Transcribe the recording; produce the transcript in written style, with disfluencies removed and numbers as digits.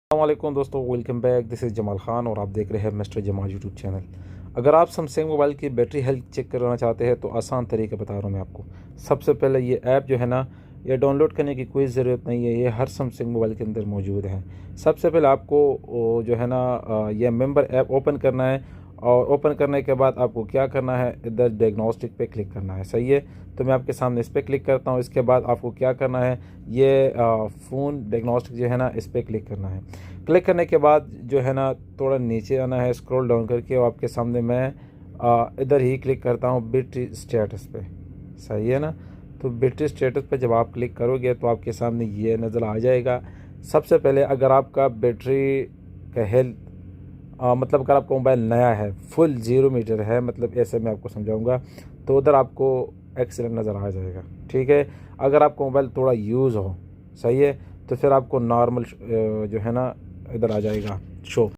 अस्सलामुअलैकुम दोस्तों, welcome back. This is Jamal Khan और आप देख रहे हैं मिस्टर जमाल यूट्यूब चैनल। अगर आप सैमसंग मोबाइल की बैटरी हेल्थ चेक करना चाहते हैं तो आसान तरीका बता रहा हूँ मैं आपको। सबसे पहले ये ऐप जो है ना, ये डाउनलोड करने की कोई ज़रूरत नहीं है, ये हर सैमसंग मोबाइल के अंदर मौजूद है। सबसे पहले आपको जो है ना ये मेंबर ऐप ओपन करना है और ओपन करने के बाद आपको क्या करना है, इधर डायग्नोस्टिक पे क्लिक करना है। सही है, तो मैं आपके सामने इस पर क्लिक करता हूँ। इसके बाद आपको क्या करना है, ये फ़ोन डायग्नोस्टिक जो है ना, इस पर क्लिक करना है। क्लिक करने के बाद जो है ना थोड़ा नीचे आना है, स्क्रॉल डाउन करके, और आपके सामने मैं इधर ही क्लिक करता हूँ बैटरी स्टेटस पे। सही है ना, तो बैटरी स्टेटस पे जब आप क्लिक करोगे तो आपके सामने ये नज़र आ जाएगा। सबसे पहले अगर आपका बैटरी का हेल्थ मतलब अगर आपका मोबाइल नया है, फुल 0 मीटर है, मतलब ऐसे मैं आपको समझाऊंगा, तो उधर आपको एक्सीलेंट नज़र आ जाएगा। ठीक है, अगर आपका मोबाइल थोड़ा यूज़ हो, सही है, तो फिर आपको नॉर्मल जो है ना इधर आ जाएगा शो।